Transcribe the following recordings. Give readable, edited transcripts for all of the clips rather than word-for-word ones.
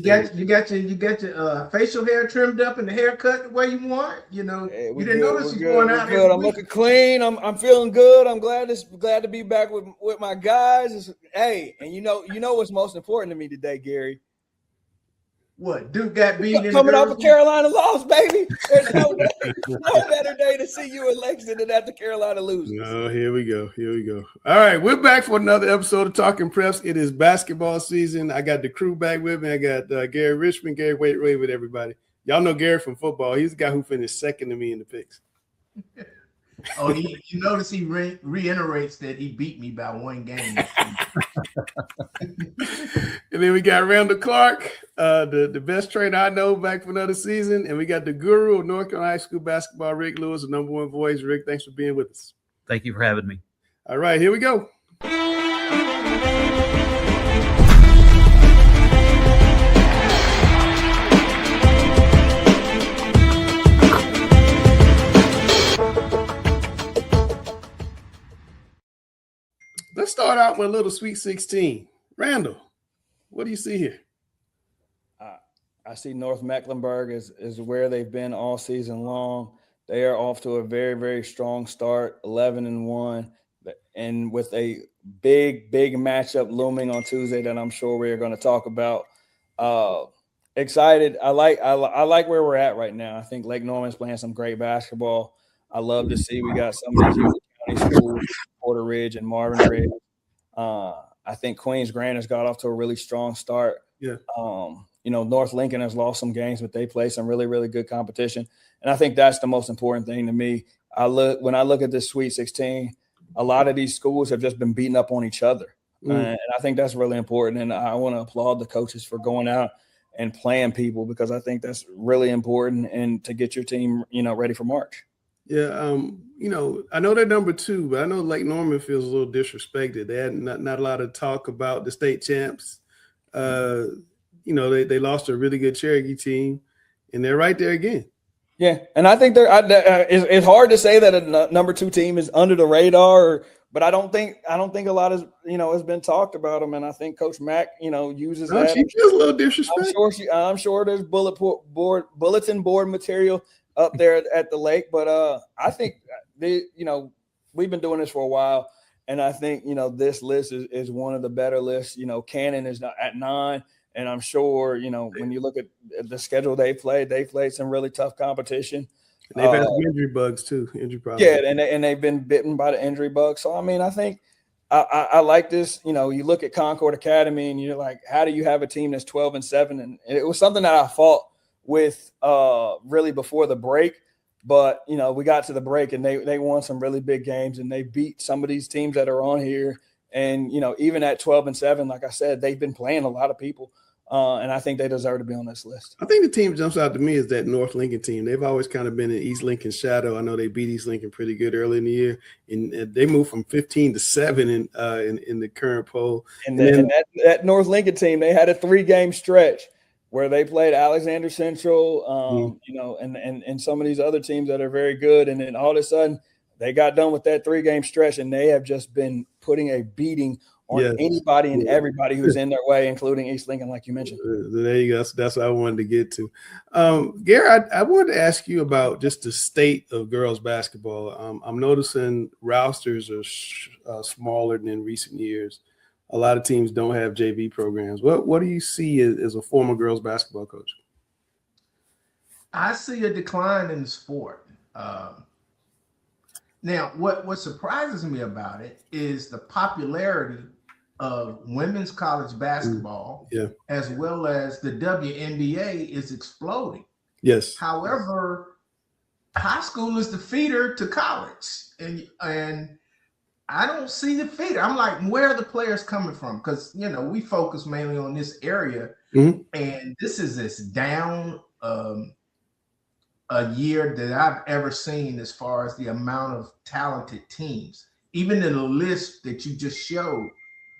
You got your facial hair trimmed up and the haircut the way you want. You know, Hey, you didn't notice you going out good. I'm looking clean. I'm feeling good. I'm glad to be back with my guys. Hey, and you know what's most important to me today, Gary. What Duke got beat in Coming the off girls' a Carolina loss, baby. There's no better day to see you in Lexington than after Carolina loses. No, here we go. All right, we're back for another episode of Talking Preps. It is basketball season. I got the crew back with me. I got Gary Richmond, Gary Wait with everybody. Y'all know Gary from football. He's the guy who finished second to me in the picks. Oh, you notice he reiterates that he beat me by one game. And then we got Randall Clark, the best trainer I know, back for another season. And we got the guru of North Carolina High School basketball, Rick Lewis, the number one voice. Rick, thanks for being with us. Thank you for having me. All right, here we go. Let's start out with a little Sweet 16. Randall, what do you see here? I see North Mecklenburg is where they've been all season long. They are off to a very, very strong start, 11-1, and with a big matchup looming on Tuesday that I'm sure we're going to talk about. Excited. I like where we're at right now. I think Lake Norman's playing some great basketball. I love to see we got some of these county schools, Porter Ridge and Marvin Ridge. I think Queens Grant has got off to a really strong start. Yeah. North Lincoln has lost some games, but they play some really, really good competition. And I think that's the most important thing to me. When I look at this Sweet 16, a lot of these schools have just been beating up on each other. And I think that's really important. And I want to applaud the coaches for going out and playing people, because I think that's really important and to get your team, ready for March. Yeah, I know they're number 2, but I know Lake Norman feels a little disrespected. They had not a lot of talk about the state champs. They lost to a really good Cherokee team, and they're right there again. Yeah, and I think it's hard to say that a number 2 team is under the radar, but I don't think a lot has been talked about them, and I think Coach Mack uses that. She feels a little disrespectful. I'm sure there's bulletin board material up there at the lake, but I think we've been doing this for a while, and I think this list is one of the better lists. Cannon is at 9. And I'm sure, when you look at the schedule they played some really tough competition. And they've had some injury bugs too, injury problems. Yeah, and they've been bitten by the injury bug. So, I think I like this. You look at Concord Academy and you're like, how do you have a team that's 12-7? And it was something that I fought with really before the break. But, we got to the break and they won some really big games and they beat some of these teams that are on here. And, even at 12-7, like I said, they've been playing a lot of people. And I think they deserve to be on this list. I think the team jumps out to me is that North Lincoln team. They've always kind of been in East Lincoln's shadow. I know they beat East Lincoln pretty good early in the year, and they moved from 15-7 in the current poll. And that North Lincoln team, they had a 3-game stretch where they played Alexander Central, and some of these other teams that are very good. And then all of a sudden, they got done with that 3-game stretch, and they have just been putting a beating on anybody and everybody who's in their way, including East Lincoln, like you mentioned. There you go. That's what I wanted to get to. Gary, I wanted to ask you about just the state of girls basketball. I'm noticing rosters are smaller than in recent years. A lot of teams don't have JV programs. What do you see as a former girls basketball coach? I see a decline in the sport. Now, what surprises me about it is the popularity of women's college basketball, as well as the WNBA is exploding. Yes. However, high school is the feeder to college, and I don't see the feeder. I'm like, where are the players coming from? Because we focus mainly on this area, and this is as down a year that I've ever seen as far as the amount of talented teams. Even in the list that you just showed,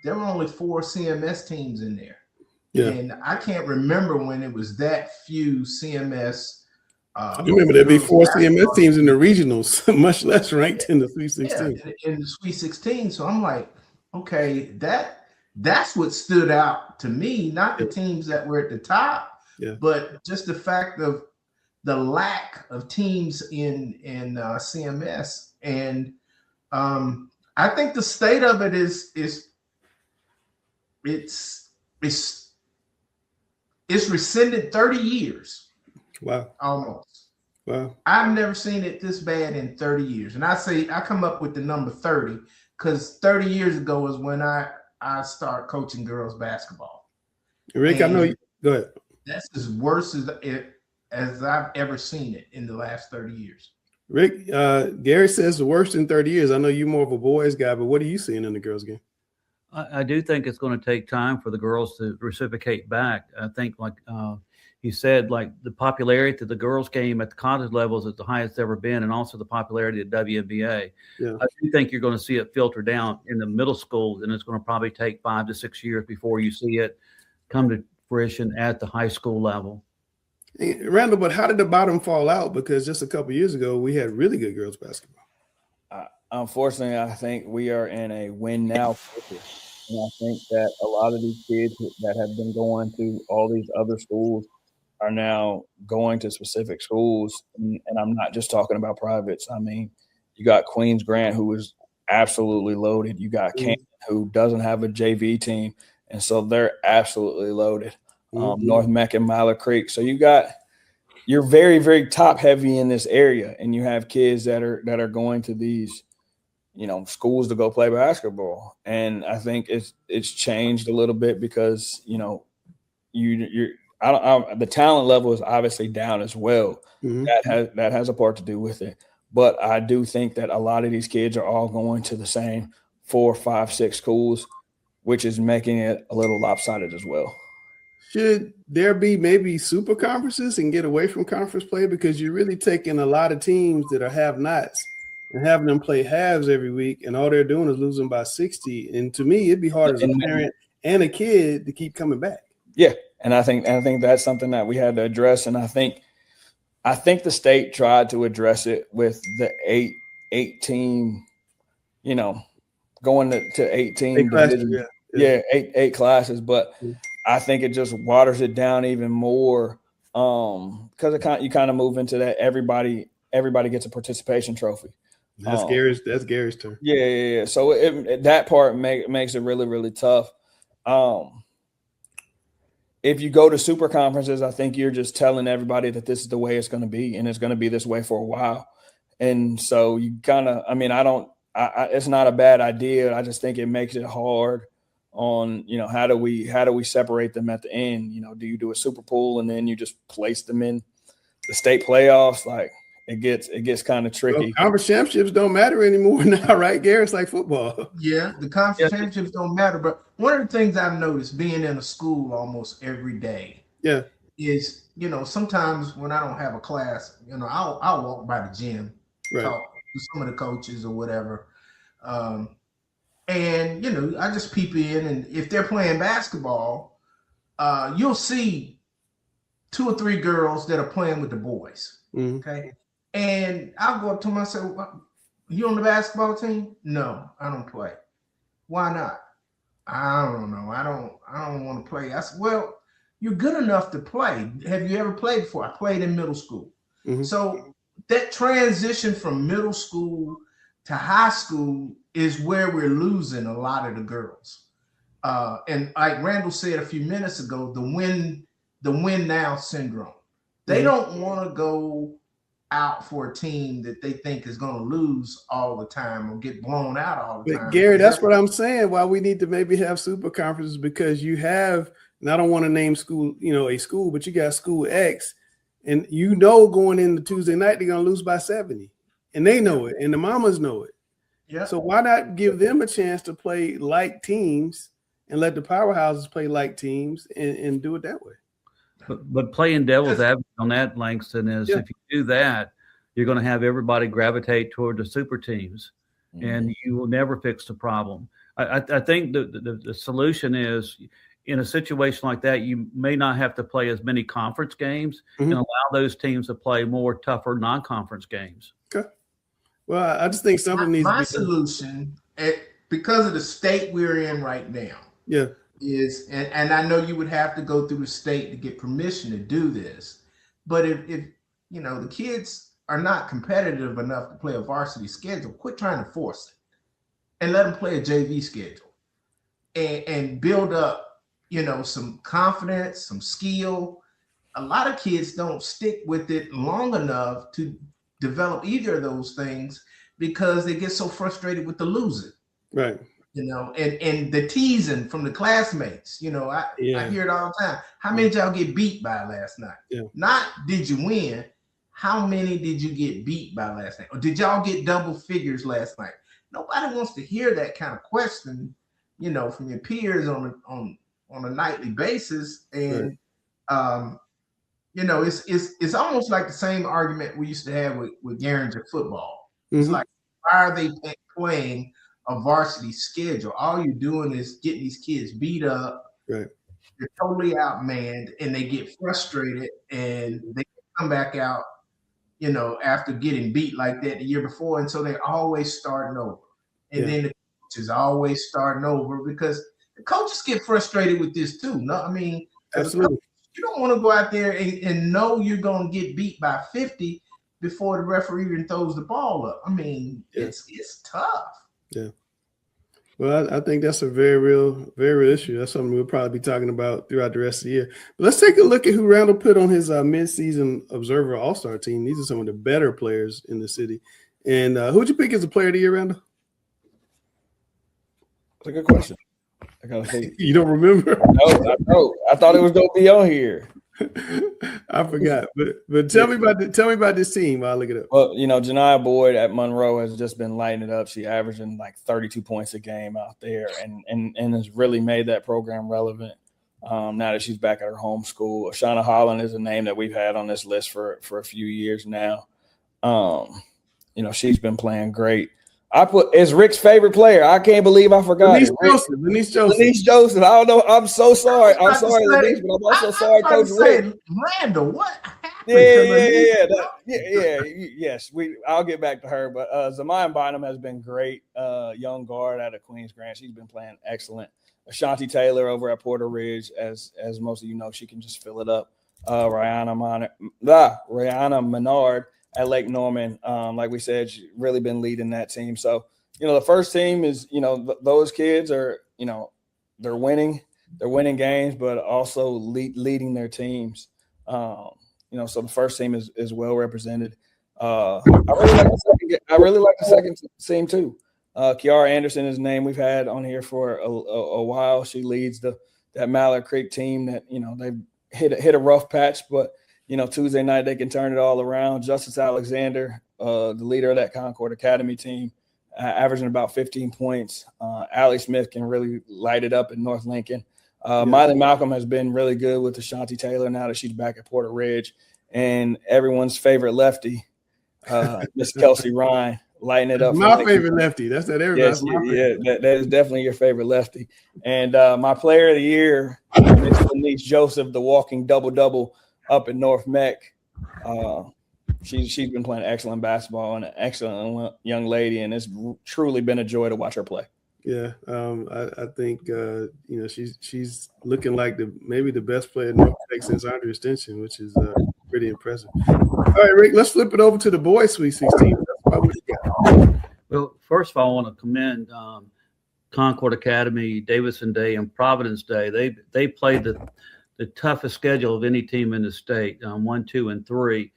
there were only 4 CMS teams in there. Yeah. And I can't remember when it was that few CMS. I remember there'd be 4 CMS teams in the regionals, much less ranked in the Sweet 16. Yeah, in the Sweet 16. So I'm like, okay, that that's what stood out to me, not the teams that were at the top, but just the fact of the lack of teams in CMS. And I think the state of it is it's rescinded 30 years. Wow. Almost. Wow. I've never seen it this bad in 30 years. And I come up with the number 30 because 30 years ago is when I started coaching girls basketball. Rick, and I know you. Go ahead. That's as worse as I've ever seen it in the last 30 years. Rick, Gary says the worst in 30 years. I know you're more of a boys guy, but what are you seeing in the girls game? I do think it's going to take time for the girls to reciprocate back. I think, like he said, like the popularity of the girls game at the college level is at the highest it's ever been, and also the popularity of WNBA. Yeah. I do think you're going to see it filter down in the middle school, and it's going to probably take 5 to 6 years before you see it come to fruition at the high school level. Hey, Randall, but how did the bottom fall out? Because just a couple of years ago, we had really good girls basketball. Unfortunately, I think we are in a win now focus. And I think that a lot of these kids that have been going to all these other schools are now going to specific schools. And I'm not just talking about privates. I mean, you got Queens Grant, who is absolutely loaded. You got Canton, who doesn't have a JV team. And so they're absolutely loaded. North Macon, Miller Creek. So you're very, very top heavy in this area, and you have kids that are going to these, schools to go play basketball. And I think it's changed a little bit because, the talent level is obviously down as well. That has a part to do with it. But I do think that a lot of these kids are all going to the same 4, 5, 6 schools, which is making it a little lopsided as well. Should there be maybe super conferences and get away from conference play? Because you're really taking a lot of teams that are have-nots and having them play halves every week, and all they're doing is losing by 60. And to me, it'd be hard as a parent and a kid to keep coming back. Yeah, and I think that's something that we had to address. And I think the state tried to address it with the eight team, going to 18 8 classes, eight classes, but I think it just waters it down even more because you kind of move into that everybody gets a participation trophy. That's Gary's turn. Yeah. So that part makes it really, really tough. If you go to super conferences, I think you're just telling everybody that this is the way it's going to be, and it's going to be this way for a while. And so you kind of, it's not a bad idea. I just think it makes it hard on, how do we separate them at the end? Do you do a super pool and then you just place them in the state playoffs? Like it gets kind of tricky. Well, conference championships don't matter anymore now, right, Gary? It's like football. Yeah, the conference championships don't matter. But one of the things I've noticed being in a school almost every day is, sometimes when I don't have a class, I'll walk by the gym, talk to some of the coaches or whatever. And, I just peep in, and if they're playing basketball, you'll see 2 or 3 girls that are playing with the boys. Okay. And I'll go up to them and say, well, you on the basketball team? No, I don't play. Why not? I don't know. I don't want to play. I said, well, you're good enough to play. Have you ever played before? I played in middle school. So that transition from middle school to high school is where we're losing a lot of the girls. And like Randall said a few minutes ago, the win now syndrome. They don't want to go out for a team that they think is going to lose all the time or get blown out all the time. But Gary, that's what I'm saying. Why we need to maybe have super conferences, because you have, and I don't want to name school, a school, but you got school X, and going into Tuesday night, they're going to lose by 70. And they know it, and the mamas know it. Yeah. So why not give them a chance to play like teams and let the powerhouses play like teams and do it that way? But playing devil's advocate on that, Langston, is if you do that, you're going to have everybody gravitate toward the super teams, and you will never fix the problem. I think the solution is, in a situation like that, you may not have to play as many conference games and allow those teams to play more tougher non-conference games. Okay. Well, I just think something needs to be solution, because of the state we're in right now, Yeah. And I know you would have to go through the state to get permission to do this, but if you know the kids are not competitive enough to play a varsity schedule, quit trying to force it and let them play a JV schedule and build up, you know, some confidence, some skill. A lot of kids don't stick with it long enough to develop either of those things because they get so frustrated with the losing. Right. You know, and the teasing from the classmates. You know, I hear it all the time. How many did y'all get beat by last night? Yeah. Not did you win? How many did you get beat by last night? Or did y'all get double figures last night? Nobody wants to hear that kind of question, you know, from your peers on a nightly basis. And you know, it's almost like the same argument we used to have with Garinger football. It's like, why are they playing a varsity schedule? All you're doing is getting these kids beat up. Right. They're totally outmanned, and they get frustrated, and they come back out, you know, after getting beat like that the year before, and so they're always starting over. And then the coach is always starting over because the coaches get frustrated with this too. No, I mean, absolutely. Coach, you don't want to go out there and know you're going to get beat by 50 before the referee even throws the ball up. I mean, it's tough. Yeah. Well, I think that's a very real issue. That's something we'll probably be talking about throughout the rest of the year. But let's take a look at who Randall put on his midseason Observer All-Star team. These are some of the better players in the city. And who would you pick as a player of the year, Randall? That's a good question. You don't remember? No, I thought it was going to be on here. I forgot, but tell me about this team. I'll look it up. Well, you know, Janiyah Boyd at Monroe has just been lighting it up. She averaging like 32 points a game out there, and has really made that program relevant. Now that she's back at her home school, Shauna Holland is a name that we've had on this list for a few years now. You know, she's been playing great. I put as Rick's favorite player. I can't believe I forgot. Denise Joseph. I don't know. I'm so sorry. I'm sorry, Denise, but I'm also sorry, Coach Rick. Randall, what happened? Yes, I'll get back to her. But Zamian Bynum has been great. Young guard out of Queens Grant. She's been playing excellent. Ashanti Taylor over at Porter Ridge, as most of you know, she can just fill it up. Rihanna Menard at Lake Norman, like we said, she's really been leading that team. So, you know, the first team is, you know, those kids are, you know, they're winning games, but also leading their teams. You know, so the first team is well represented. I really like the second team too. Kiara Anderson is a name we've had on here for a while. She leads that Mallard Creek team that, you know, they've hit a rough patch, but you know, Tuesday night they can turn it all around. Justice Alexander, the leader of that Concord Academy team, averaging about 15 points. Allie Smith can really light it up in North Lincoln. Miley Malcolm has been really good with Ashanti Taylor now that she's back at Porter Ridge. And everyone's favorite lefty, Miss Kelsey Ryan, lighting it up. My favorite lefty. That's that everybody's that is definitely your favorite lefty. And my player of the year, Miss Denise Joseph, the walking double-double up in North Mech. She's been playing excellent basketball and an excellent young lady, and it's truly been a joy to watch her play. Yeah, I think you know, she's looking like maybe the best player in North Tech since Andre Extension, which is pretty impressive. All right, Rick, let's flip it over to the boys' Sweet 16. Well, first of all, I want to commend Concord Academy, Davidson Day, and Providence Day. They played the toughest schedule of any team in the state, 1, 2, and 3,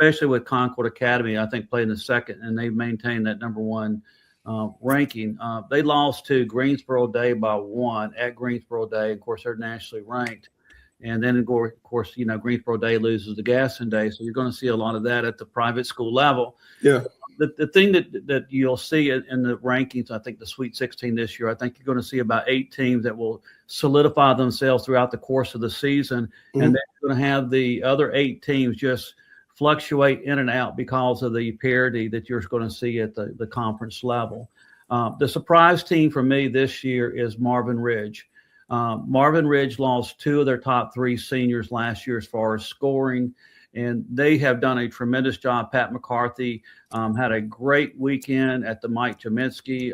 especially with Concord Academy, I think playing the second, and they maintained that number one ranking. They lost to Greensboro Day by 1 at Greensboro Day. Of course, they're nationally ranked. And then, of course, you know, Greensboro Day loses to Gaston Day. So you're going to see a lot of that at the private school level. Yeah. The thing that you'll see in the rankings, I think the Sweet 16 this year, I think you're going to see about 8 teams that will solidify themselves throughout the course of the season. And then you're going to have the other 8 teams just fluctuate in and out because of the parity that you're going to see at the conference level. The surprise team for me this year is Marvin Ridge. Marvin Ridge lost 2 of their top 3 seniors last year as far as scoring, and they have done a tremendous job. Pat McCarthy had a great weekend at the Mike Cheminsky.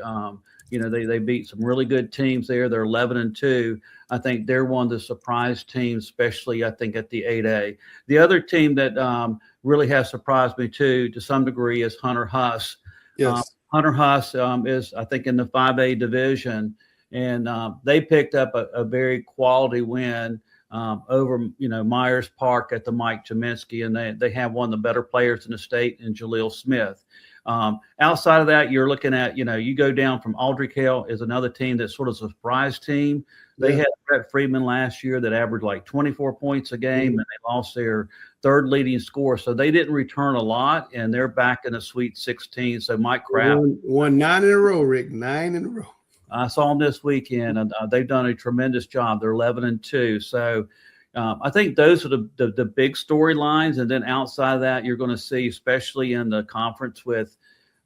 They beat some really good teams there. They're 11-2. I think they're one of the surprise teams, especially I think at the 8A. The other team that really has surprised me too, to some degree, is Hunter Huss. Yes. Hunter Huss is, I think, in the 5A division, and they picked up a very quality win over Myers Park at the Mike Cheminsky, and they have one of the better players in the state in Jaleel Smith. Outside of that, you're looking at, you go down from Aldrich Hill is another team that's sort of a surprise team. They had Brett Friedman last year that averaged like 24 points a game, and they lost their third leading scorer. So they didn't return a lot, and they're back in the Sweet 16. So Mike Kraft won 9 in a row, Rick, 9 in a row. I saw them this weekend, and they've done a tremendous job. They're 11-2. So I think those are the big storylines. And then outside of that, you're going to see, especially in the conference with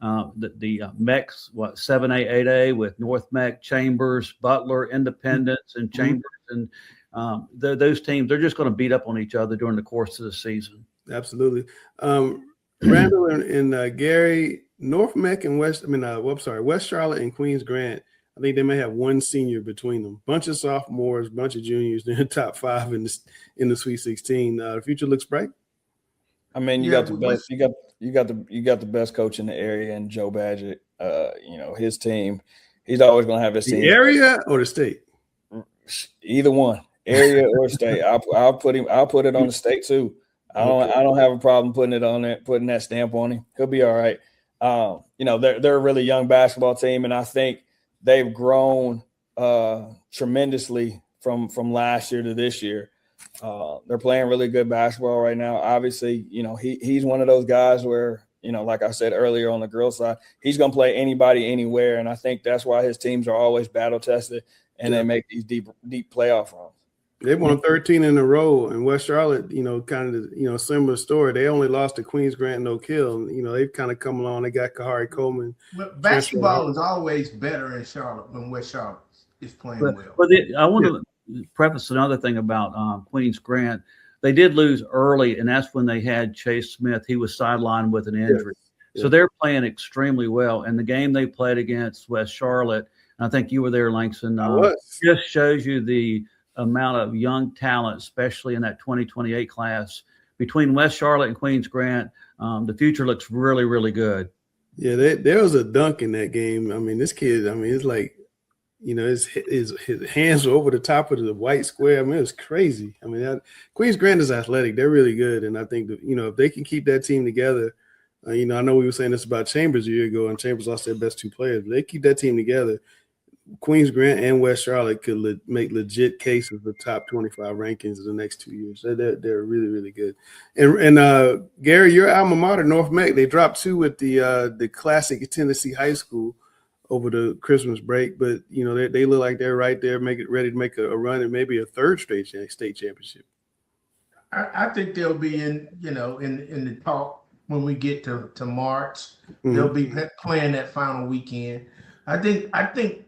the MECs, 7A, 8A, with North MEC, Chambers, Butler, Independence, and Chambers. And those teams, they're just going to beat up on each other during the course of the season. Absolutely. Randall and Gary, North MEC and West Charlotte and Queens Grant, I think they may have one senior between them. Bunch of sophomores, bunch of juniors. They're in the top 5 in the Sweet 16. The future looks bright. I mean, you got the best. You got the best coach in the area, and Joe Badgett. His team. He's always going to have his team. The area or the state? Either one, area or state. I'll put him. I'll put it on the state too. I don't have a problem putting it on there, putting that stamp on him. He'll be all right. They're a really young basketball team, and I think they've grown tremendously from last year to this year. They're playing really good basketball right now. Obviously, he's one of those guys where, like I said earlier on the girls' side, he's going to play anybody, anywhere, and I think that's why his teams are always battle tested and they make these deep playoff runs. They won 13 in a row, and West Charlotte, kind of, similar story. They only lost to Queens Grant and Oak Hill. They've kind of come along. They got Kahari Coleman. But basketball is always better in Charlotte when West Charlotte is playing well. But I want to preface another thing about Queens Grant. They did lose early, and that's when they had Chase Smith. He was sidelined with an injury. Yes. So they're playing extremely well. And the game they played against West Charlotte, and I think you were there, Langston, just shows you the amount of young talent, especially in that 2028 class. Between West Charlotte and Queens Grant, the future looks really, really good. Yeah, there was a dunk in that game. I mean, this kid, it's like, his hands were over the top of the white square. I mean, it was crazy. I mean, Queens Grant is athletic. They're really good. And I think that, if they can keep that team together, I know we were saying this about Chambers a year ago, and Chambers lost their best 2 players, but they keep that team together. Queens Grant and West Charlotte could make legit cases for top 25 rankings in the next 2 years. They're really, really good. And Gary, your alma mater, North MEC, they dropped 2 with the classic Tennessee High School over the Christmas break, but they look like they're right there, ready to make a run and maybe a 3rd straight state championship. I think they'll be in the talk when we get to March. Mm-hmm. They'll be playing that final weekend. I think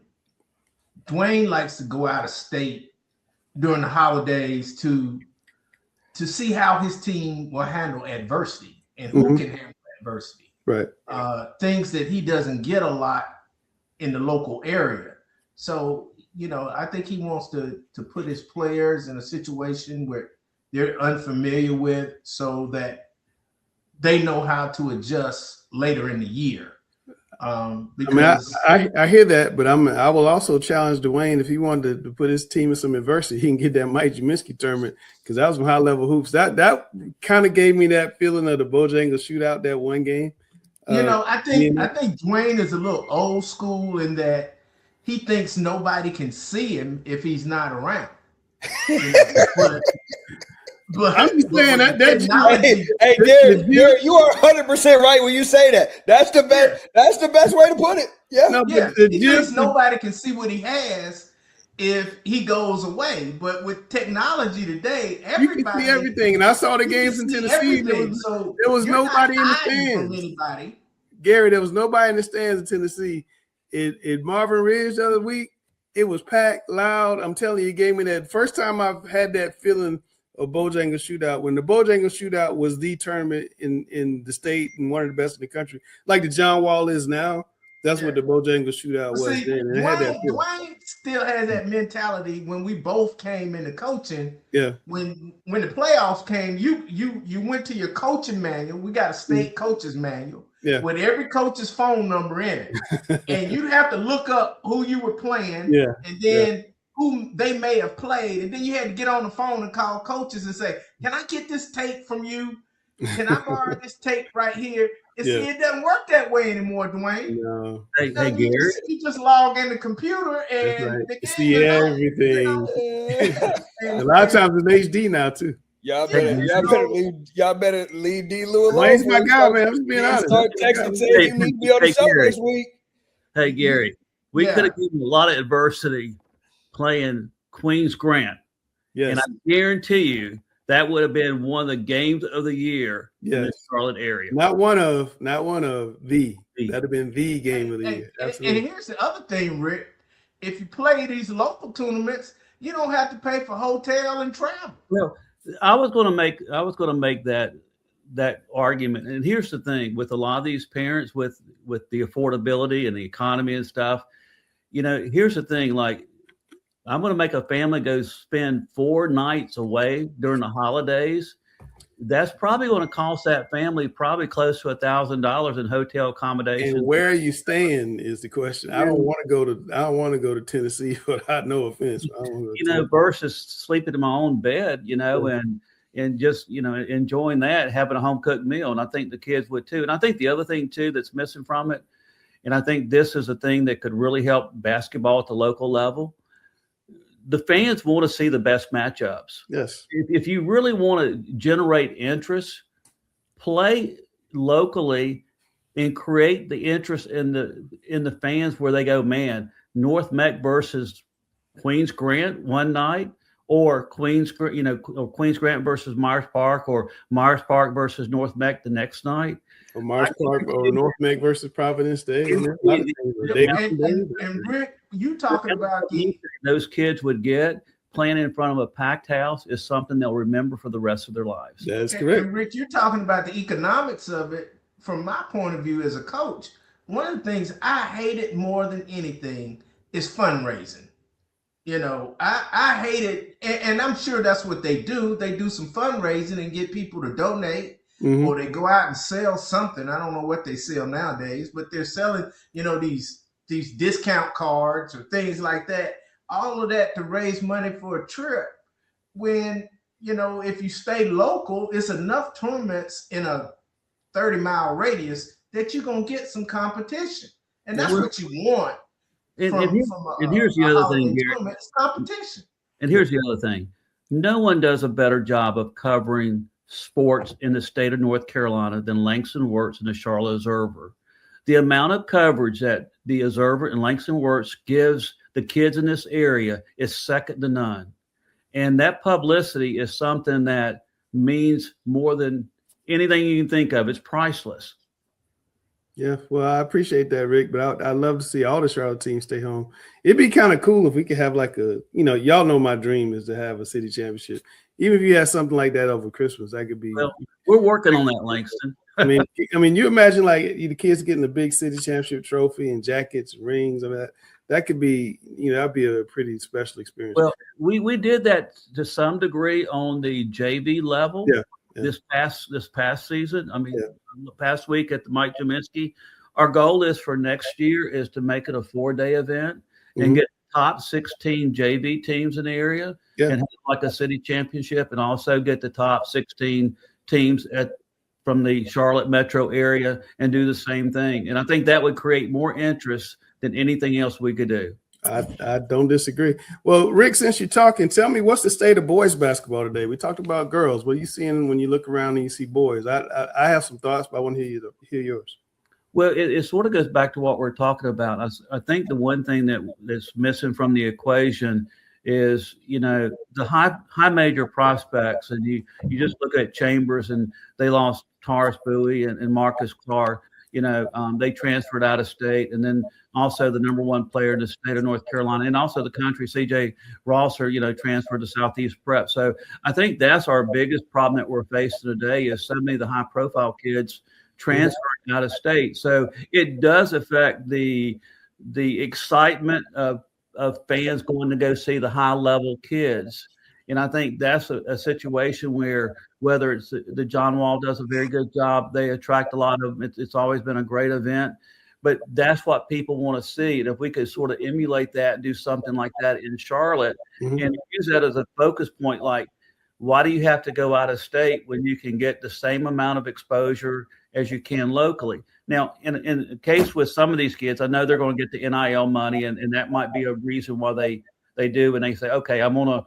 Dwayne likes to go out of state during the holidays to see how his team will handle adversity and who can handle adversity. Right. Things that he doesn't get a lot in the local area. So, I think he wants to put his players in a situation where they're unfamiliar with so that they know how to adjust later in the year. Because I hear that, but I will also challenge Dwayne if he wanted to put his team in some adversity, he can get that Mike Cheminsky tournament because that was some high level hoops. That kind of gave me that feeling of the Bojangles shootout that one game. I think Dwayne is a little old school in that he thinks nobody can see him if he's not around. But I'm just saying hey, Derek, you are 100% right when you say that. That's the best. That's the best way to put it. Yeah. Nobody can see what he has if he goes away. But with technology today, everybody you can see everything. And I saw the games in Tennessee. There was nobody in the stands. Gary, there was nobody in the stands in Tennessee. At Marvin Ridge the other week, it was packed, loud. I'm telling you, it gave me that first time I've had that feeling of Bojangles shootout, when the Bojangles shootout was the tournament in the state and one of the best in the country, like the John Wall is now. That's what the Bojangles shootout was. See, then. And it had that feel. Dwayne still has that mentality when we both came into coaching. Yeah. When the playoffs came, you went to your coaching manual. We got a state coach's manual with every coach's phone number in it. And you have to look up who you were playing and then who they may have played. And then you had to get on the phone and call coaches and say, can I get this tape from you? Can I borrow this tape right here? And see, it doesn't work that way anymore, Dwayne. No. Hey, Gary. You just log in the computer and see everything. A lot of times it's HD now too. Y'all better leave D. Lou alone. Wayne's my guy, man. I'm just being honest. Start texting saying you need to be on the show this week. Hey, Gary, we could have given a lot of adversity playing Queens Grant. Yes. And I guarantee you that would have been one of the games of the year in the Charlotte area. Not one of the. That'd have been the game of the year. Absolutely. And here's the other thing, Rick. If you play these local tournaments, you don't have to pay for hotel and travel. Well, I was going to make that argument. And here's the thing with a lot of these parents with the affordability and the economy and stuff, here's the thing, like I'm going to make a family go spend 4 nights away during the holidays. That's probably going to cost that family probably close to $1,000 in hotel accommodation. And where are you staying is the question. I don't want to go to Tennessee, but no offense. Versus sleeping in my own bed, and just enjoying that, having a home cooked meal. And I think the kids would too. And I think the other thing too that's missing from it, and I think this is a thing that could really help basketball at the local level. The fans want to see the best matchups. Yes. If you really want to generate interest, play locally and create the interest in the fans where they go, man, North Meck versus Queens Grant one night, or Queens Grant versus Myers Park, or Myers Park versus North Meck the next night. Or Myers Park or North Meck versus Providence Day. And Rick, you talking about those kids would get playing in front of a packed house is something they'll remember for the rest of their lives. That's correct. And Rick, you're talking about the economics of it. From my point of view as a coach, one of the things I hated more than anything is fundraising. I hate it, and I'm sure that's what they do. They do some fundraising and get people to donate. Mm-hmm. Or they go out and sell something. I don't know what they sell nowadays, but they're selling, these discount cards or things like that. All of that to raise money for a trip. When, if you stay local, it's enough tournaments in a 30-mile radius that you're going to get some competition. And that's what you want. And here's the other thing, Gary. It's competition. And here's the other thing. No one does a better job of covering sports in the state of North Carolina than Langston Wirtz and the Charlotte Observer. The amount of coverage that the Observer and Langston Wirtz gives the kids in this area is second to none. And that publicity is something that means more than anything you can think of. It's priceless. Yeah, well, I appreciate that, Rick, but I'd love to see all the Charlotte teams stay home. It'd be kind of cool if we could have y'all know my dream is to have a city championship. Even if you had something like that over Christmas, that could be. Well, we're working on that, Langston. I mean, you imagine the kids getting the big city championship trophy and jackets, rings, that could be, that'd be a pretty special experience. Well, we did that to some degree on the JV level. Yeah. This past season. The past week at the Mike Jaminski. Our goal is for next year is to make it a 4-day event and get top 16 JV teams in the area and have like a city championship, and also get the top 16 teams from the Charlotte metro area and do the same thing. And I think that would create more interest than anything else we could do. I don't disagree. Well, Rick, since you're talking, tell me, what's the state of boys basketball today? We talked about girls. What are you seeing when you look around and you see boys? I have some thoughts, but I want to hear yours. Well, it sort of goes back to what we're talking about. I think the one thing that's missing from the equation is, the high major prospects. And you just look at Chambers, and they lost Taurus Bowie and Marcus Clark. They transferred out of state, and then also the number one player in the state of North Carolina, and also the country, CJ Rosser, transferred to Southeast Prep. So I think that's our biggest problem that we're facing today is so many of the high profile kids transferring out of state. So it does affect the excitement of fans going to go see the high level kids. And I think that's a situation where, whether it's the John Wall does a very good job, they attract a lot of them. It's always been a great event, but that's what people want to see. And if we could sort of emulate that and do something like that in Charlotte and use that as a focus point, like, why do you have to go out of state when you can get the same amount of exposure as you can locally? Now, in the case with some of these kids, I know they're going to get the NIL money, and that might be a reason why they do. And they say, okay, I'm going to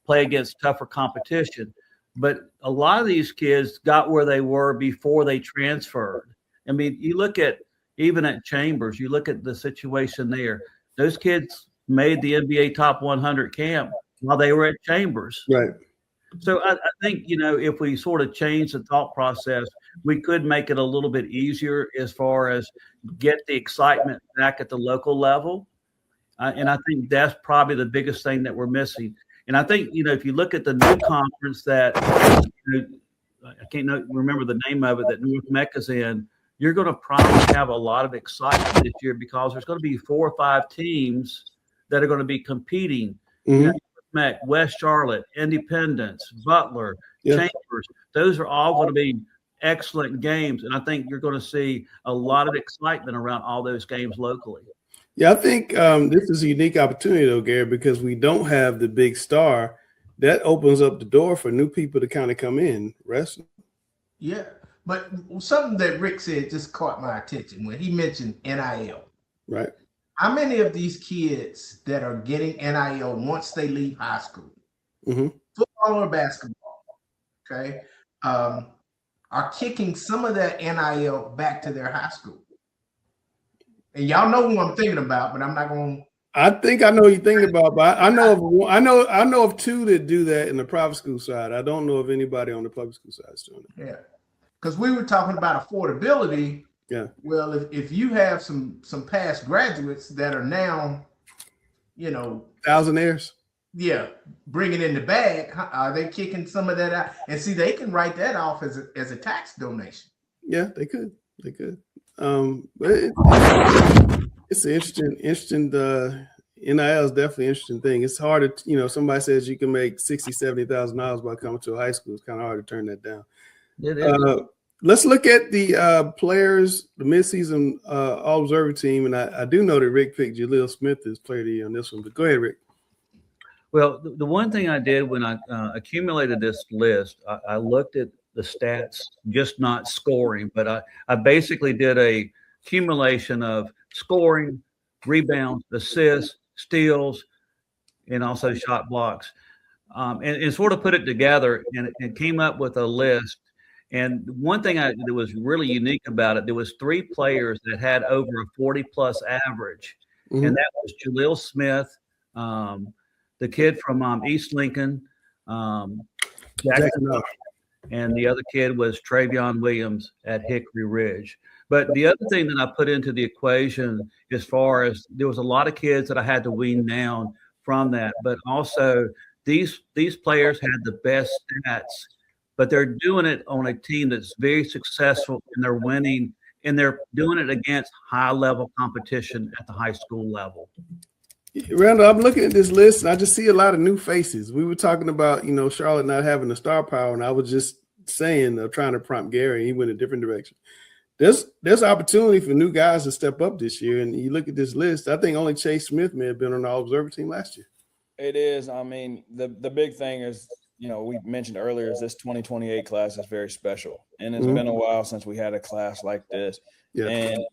play against tougher competition. But a lot of these kids got where they were before they transferred. I mean, you look at, even at Chambers, you look at the situation there. Those kids made the NBA top 100 camp while they were at Chambers. Right. So I think, if we sort of change the thought process, we could make it a little bit easier as far as get the excitement back at the local level. And I think that's probably the biggest thing that we're missing. And I think, if you look at the new conference that, I can't remember the name of it, that North Mecca's in, you're going to probably have a lot of excitement this year because there's going to be 4 or 5 teams that are going to be competing. Mech, West Charlotte, Independence, Butler, Chambers. Those are all going to be excellent games. And I think you're going to see a lot of excitement around all those games locally. Yeah, I think this is a unique opportunity, though, Gary, because we don't have the big star. That opens up the door for new people to kind of come in wrestling. Yeah, but something that Rick said just caught my attention when he mentioned NIL. Right. How many of these kids that are getting NIL once they leave high school, football or basketball, okay, are kicking some of that NIL back to their high school? And y'all know who I'm thinking about, but I'm not going to. I think I know who you're thinking about, but I know of 2 that do that in the private school side. I don't know of anybody on the public school side is doing it. Yeah, because we were talking about affordability. Yeah. Well, if you have some past graduates that are now, thousandaires. Yeah, bringing in the bag, are they kicking some of that out? And see, they can write that off as a tax donation. Yeah, they could. But it's an interesting. NIL is definitely an interesting thing. It's hard to, somebody says you can make $60,000-$70,000 by coming to a high school. It's kind of hard to turn that down. It is. Let's look at the players, the midseason all-observer team, and I do know that Rick picked Jaleel Smith as player of the year on this one. But go ahead, Rick. Well, the one thing I did when I accumulated this list, I looked at the stats, just not scoring, but I basically did a accumulation of scoring, rebounds, assists, steals, and also shot blocks, and sort of put it together and came up with a list. And one thing that was really unique about it, there was 3 players that had over a 40-plus average, and that was Jaleel Smith, the kid from East Lincoln, Jackson, and the other kid was Travion Williams at Hickory Ridge. But the other thing that I put into the equation, as far as there was a lot of kids that I had to wean down from that, but also these players had the best stats, but they're doing it on a team that's very successful, and they're winning, and they're doing it against high-level competition at the high school level. Randall, I'm looking at this list, and I just see a lot of new faces. We were talking about, Charlotte not having the star power, and I was just saying, trying to prompt Gary, and he went a different direction. There's opportunity for new guys to step up this year, and you look at this list, I think only Chase Smith may have been on the all-observer team last year. It is. I mean, the big thing is, we mentioned earlier, is this 2028 class is very special, and it's been a while since we had a class like this. Yeah. And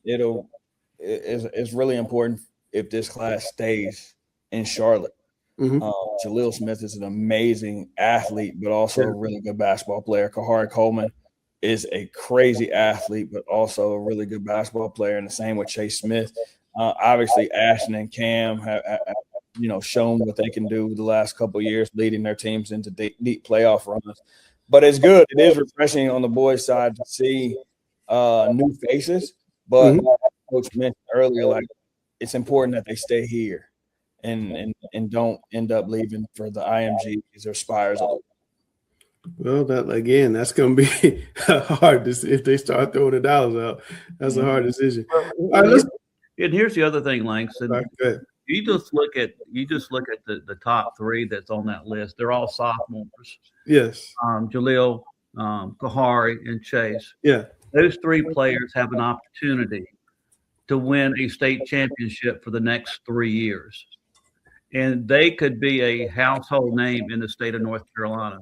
it's really important if this class stays in Charlotte. Jaleel Smith is an amazing athlete, but also a really good basketball player. Kahari Coleman is a crazy athlete, but also a really good basketball player, and the same with Chase Smith. Obviously, Ashton and Cam have shown what they can do the last couple of years, leading their teams into deep playoff runs. But it's good. It is refreshing on the boys' side to see new faces. But Coach mentioned earlier, it's important that they stay here and don't end up leaving for the IMGs or Spires. Well, that's going to be hard if they start throwing the dollars out. That's a hard decision. All right, and here's the other thing, Langston. All right, go ahead. You just look at the top three that's on that list. They're all sophomores. Yes. Jaleel, Kahari, and Chase. Yeah. Those three players have an opportunity to win a state championship for the next 3 years. And they could be a household name in the state of North Carolina.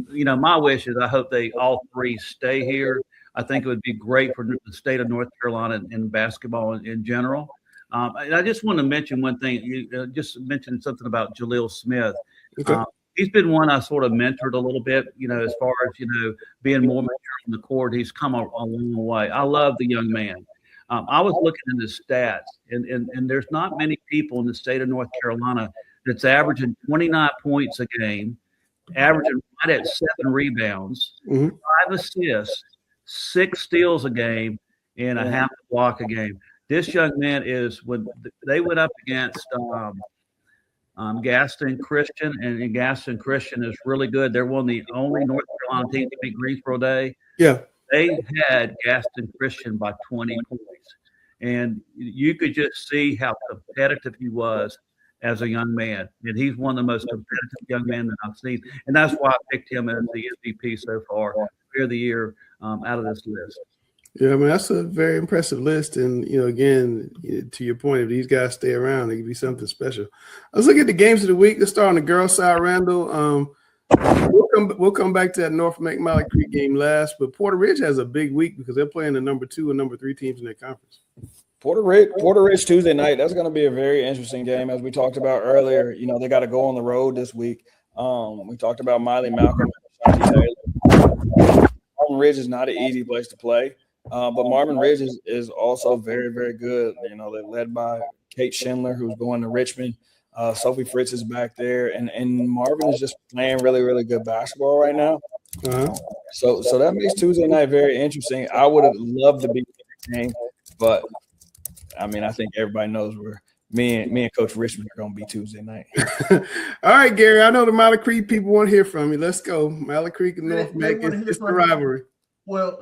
You know, my wish is I hope they all three stay here. I think it would be great for the state of North Carolina in basketball in general. And I just want to mention one thing. You just mentioned something about Jaleel Smith. Okay. He's been one I sort of mentored a little bit, you know, as far as, you know, being more mature on the court. He's come a long way. I love the young man. I was looking at his stats, and there's not many people in the state of North Carolina that's averaging 29 points a game, averaging right at 7 rebounds, 5 assists, 6 steals a game, and a half a block a game. This young man is, when they went up against Gaston Christian, and Gaston Christian is really good. They're one of the only North Carolina teams to beat Greensboro Day. Yeah. They had Gaston Christian by 20 points. And you could just see how competitive he was as a young man. And he's one of the most competitive young men that I've seen. And that's why I picked him as the MVP so far, Player of the Year out of this list. Yeah, I mean, that's a very impressive list. And, you know, again, to your point, if these guys stay around, it could be something special. Let's look at the games of the week. Let's start on the girls' side, Randall. We'll come back to that North Mallard Creek game last, but Porter Ridge has a big week because they're playing the number 2 and number 3 teams in their conference. Porter Ridge Tuesday night. That's going to be a very interesting game, as we talked about earlier. You know, they got to go on the road this week. We talked about Miley Malcolm. Marvin Ridge is not an easy place to play, but Marvin Ridge is also very, very good. You know, they're led by Kate Schindler, who's going to Richmond. Sophie Fritz is back there, and Marvin is just playing really, really good basketball right now. So that makes Tuesday night very interesting. I would have loved to be in the game, but I mean, I think everybody knows where me and Coach Richmond are going to be Tuesday night. All right, Gary. I know the Mallard Creek people want to hear from you. Let's go. Mallard Creek and North Mac. It's the rivalry. Well,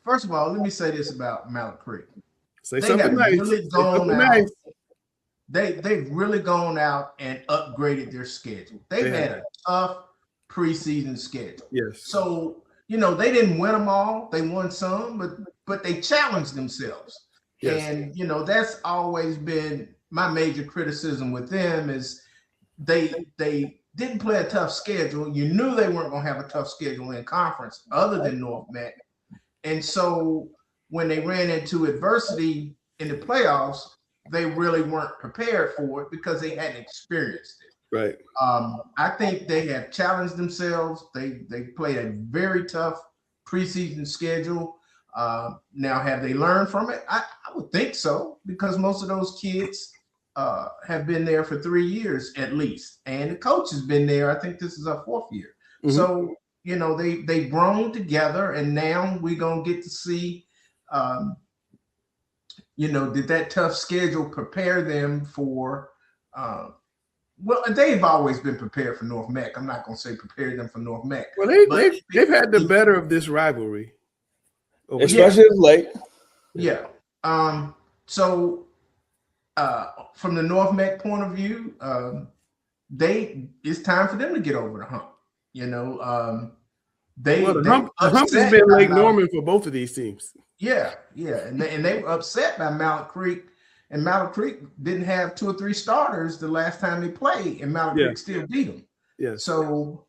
first of all, let me say this about Mallard Creek. Say something nice. Really gone out. They've really gone out and upgraded their schedule. They've had a tough preseason schedule. Yes. So, you know, they didn't win them all. They won some, but they challenged themselves. Yes. And, you know, that's always been my major criticism with them is they didn't play a tough schedule. You knew they weren't going to have a tough schedule in conference other than North Mac. And so when they ran into adversity in the playoffs, they really weren't prepared for it because they hadn't experienced it. Right. I think they have challenged themselves. They played a very tough preseason schedule. Now, have they learned from it? I would think so, because most of those kids have been there for 3 years at least, and the coach has been there. I think this is our 4th year. Mm-hmm. So, you know, they've grown together, and now we're gonna get to see. You know, did that tough schedule prepare them for? Well, they've always been prepared for North Mac. I'm not going to say prepare them for North Mac. Well, they've had the better of this rivalry, especially as late. Yeah. So, from the North Mac point of view, it's time for them to get over the hump. You know, the hump has been Lake Norman for both of these teams. Yeah, and they were upset by Mallard Creek, and Mallard Creek didn't have 2 or 3 starters the last time they played, and Mallard Creek still beat them. Yeah. So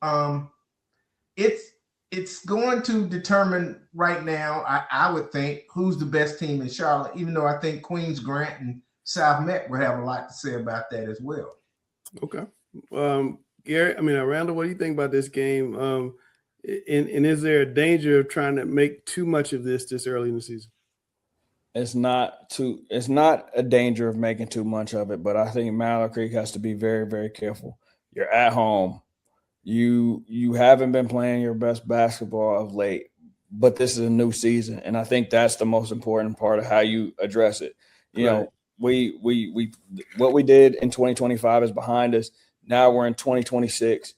it's going to determine right now, I would think, who's the best team in Charlotte, even though I think Queens Grant and South Met will have a lot to say about that as well. Okay. Gary, Randall, what do you think about this game? And is there a danger of trying to make too much of this early in the season? It's not a danger of making too much of it, but I think Mallard Creek has to be very, very careful. You're at home. You haven't been playing your best basketball of late, but this is a new season, and I think that's the most important part of how you address it. You know, we what we did in 2025 is behind us. Now we're in 2026.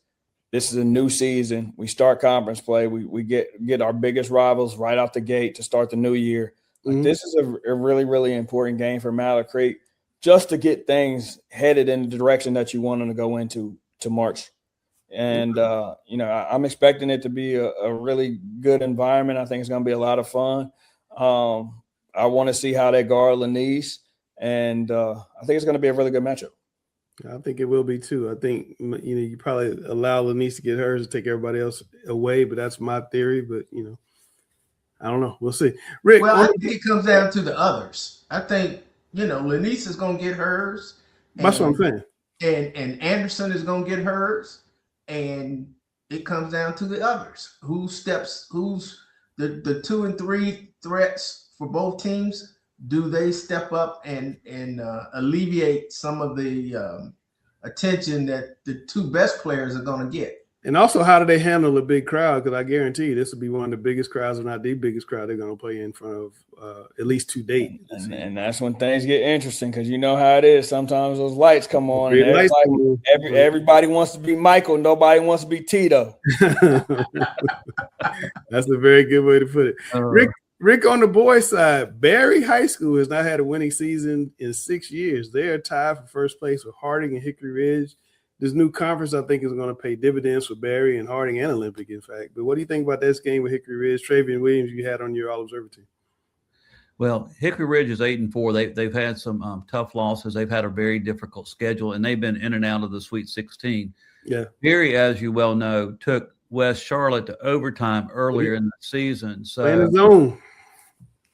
This is a new season. We start conference play. We get our biggest rivals right out the gate to start the new year. Like, this is a really, really important game for Mallard Creek just to get things headed in the direction that you want them to go into to March. And, I'm expecting it to be a really good environment. I think it's going to be a lot of fun. I want to see how they guard Lanice, and I think it's going to be a really good matchup. I think it will be too. I think, you probably allow Lanice to get hers to take everybody else away, but that's my theory. But, I don't know. We'll see. Rick. Well, I think it comes down to the others. I think, Lanice is going to get hers. That's what I'm saying. And Anderson is going to get hers. And it comes down to the others. Who's the 2 and 3 threats for both teams? Do they step up and alleviate some of the attention that the two best players are going to get? And also, how do they handle a big crowd? Because I guarantee you this will be one of the biggest crowds, if not the biggest crowd they're going to play in front of at least to date. And that's when things get interesting, because you know how it is. Sometimes those lights come on. And everybody wants to be Michael. Nobody wants to be Tito. That's a very good way to put it. Rick, on the boys' side, Berry High School has not had a winning season in 6 years. They are tied for first place with Harding and Hickory Ridge. This new conference, I think, is going to pay dividends for Berry and Harding and Olympic, in fact. But what do you think about this game with Hickory Ridge? Travian Williams, you had on your All-Observer team. Well, Hickory Ridge is 8-4. They've had some tough losses. They've had a very difficult schedule, and they've been in and out of the Sweet 16. Yeah. Berry, as you well know, took West Charlotte to overtime earlier in the season. So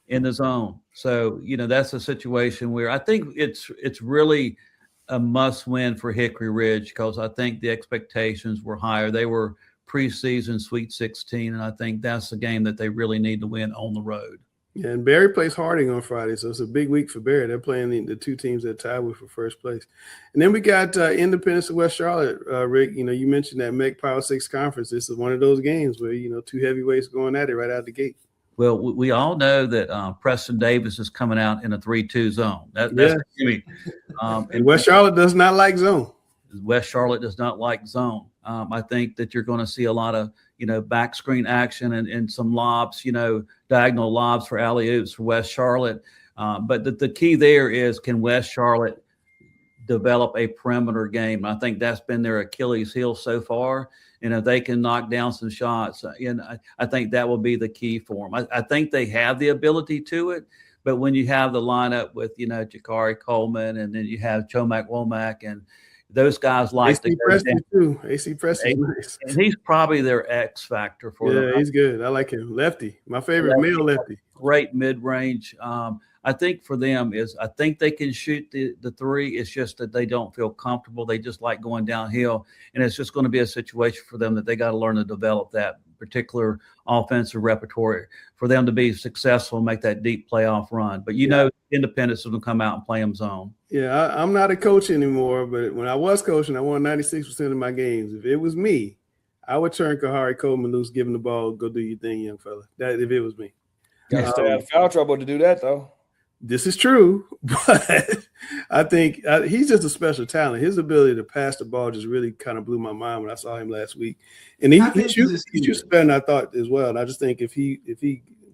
in the zone. So, that's a situation where I think it's really a must-win for Hickory Ridge, because I think the expectations were higher. They were preseason Sweet 16, and I think that's the game that they really need to win on the road. Yeah, and Berry plays Harding on Friday, so it's a big week for Berry. They're playing the two teams that tied with for first place. And then we got Independence of West Charlotte, Rick. You mentioned that MEC Power 6 conference. This is one of those games where, two heavyweights going at it right out the gate. Well, we all know that Preston Davis is coming out in a 3-2 zone. That's me. And West Charlotte does not like zone. West Charlotte does not like zone. I think that you're going to see a lot of, back screen action and some lobs, diagonal lobs for alley-oops for West Charlotte. But the key there is, can West Charlotte develop a perimeter game? I think that's been their Achilles heel so far. If they can knock down some shots, I think that will be the key for them. I think they have the ability to it, but when you have the lineup with, Jakari Coleman, and then you have Chomac Womack, and those guys like AC Preston too. AC Preston, nice. And he's probably their X factor for them. Yeah, he's good. I like him. Lefty, my favorite male lefty. Great mid-range. I think for them I think they can shoot the three. It's just that they don't feel comfortable. They just like going downhill. And it's just going to be a situation for them that they got to learn to develop that particular offensive repertoire for them to be successful and make that deep playoff run. But, Independence will come out and play them zone. Yeah, I'm not a coach anymore, but when I was coaching, I won 96% of my games. If it was me, I would turn Kahari Coleman loose, give him the ball, go do your thing, young fella. That if it was me. Got to stay out of foul trouble to do that, though. This is true, but I think he's just a special talent. His ability to pass the ball just really kind of blew my mind when I saw him last week. And he shoots better than I thought as well. And I just think if he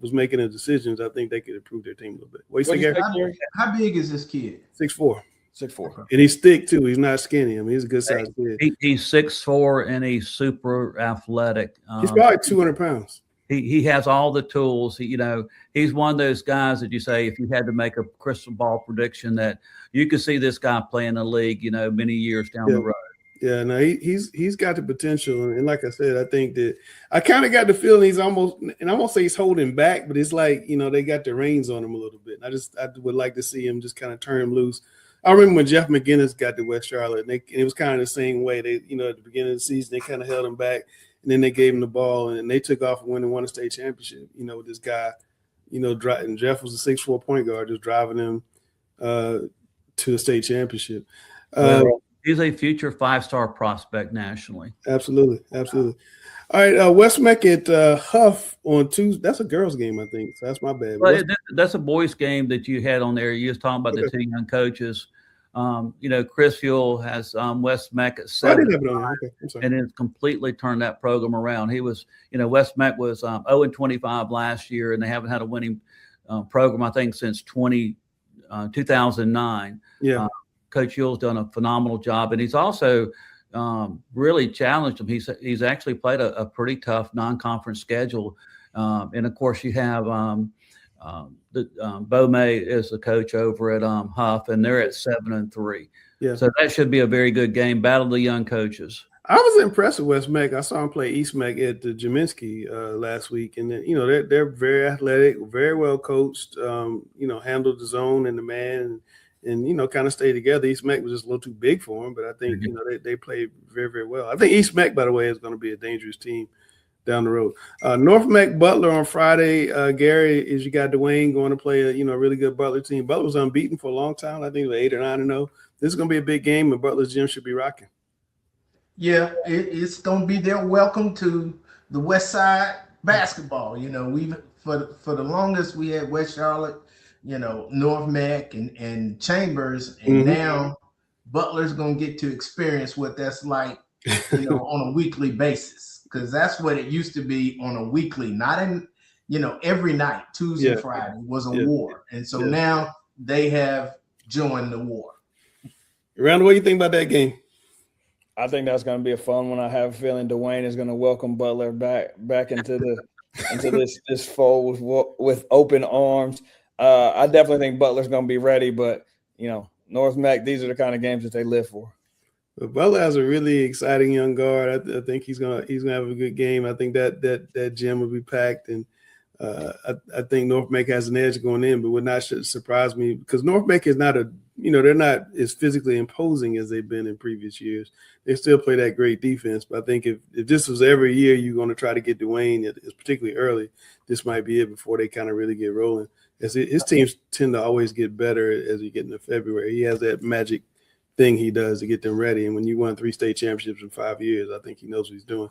was making the decisions, I think they could improve their team a little bit. What do you say, Gary? How big is this kid? 6'4". 6'4". And he's thick too. He's not skinny. I mean, he's a good sized kid. He's 6'4", and he's super athletic. He's probably 200 pounds. He has all the tools. He's one of those guys that you say, if you had to make a crystal ball prediction, that you could see this guy play in the league, many years down the road. Yeah, no, he's got the potential. And like I said, I think that I kind of got the feeling he's almost, and I won't say he's holding back, but it's like, they got the reins on him a little bit. And I would like to see him just kind of turn him loose. I remember when Jeff McGinnis got to West Charlotte, and it was kind of the same way. They, at the beginning of the season, they kind of held him back. And then they gave him the ball, and they took off and won a state championship. With this guy, and Jeff was a 6'4" point guard, just driving them to the state championship. He's a future 5-star prospect nationally. Absolutely. All right, West Meck at Huff on Tuesday. That's a girls' game, I think. So that's my bad. But that's a boys' game that you had on there. You was talking about the two young coaches. Chris Fuel has West Mac at Oh, I 7, didn't have it on there. Okay, I'm sorry. and it's completely turned that program around. He was, West Mac was 0-25 last year, and they haven't had a winning program, I think, since 2009. Yeah. Coach Yule's done a phenomenal job, and he's also really challenged them. He's actually played a pretty tough non-conference schedule, and of course you have Bo May is the coach over at Huff, and they're at 7-3. Yeah. So that should be a very good game. Battle of the young coaches. I was impressed with West Mac. I saw him play East Mac at the Jaminski last week, and they're very athletic, very well coached. Handled the zone and the man, and kind of stayed together. East Mac was just a little too big for him, but I think they played very, very well. I think East Mac, by the way, is going to be a dangerous team down the road. North Mac Butler on Friday. Gary, is you got Dwayne going to play a really good Butler team. Butler was unbeaten for a long time. I think it was 8 or 9-0. This is going to be a big game, and Butler's gym should be rocking. Yeah, it's going to be their welcome to the West Side basketball. We've for the longest we had West Charlotte, North Mac and Chambers, and now Butler's going to get to experience what that's like, on a weekly basis. Because that's what it used to be on a weekly, not in, every night, Tuesday, and Friday was a war. And so now they have joined the war. Randall, what do you think about that game? I think that's going to be a fun one. I have a feeling Dwayne is going to welcome Butler back into this fold with open arms. I definitely think Butler's going to be ready, but, North Mac, these are the kind of games that they live for. But Butler has a really exciting young guard. I think he's gonna have a good game. I think that gym will be packed, and I think North Mac has an edge going in, but would not surprise me because North Mac is not they're not as physically imposing as they've been in previous years. They still play that great defense, but I think if this was every year you're going to try to get Dwayne, it's particularly early, this might be it before they kind of really get rolling. As his teams tend to always get better as we get into February. He has that magic thing he does to get them ready. And when you won 3 state championships in 5 years, I think he knows what he's doing.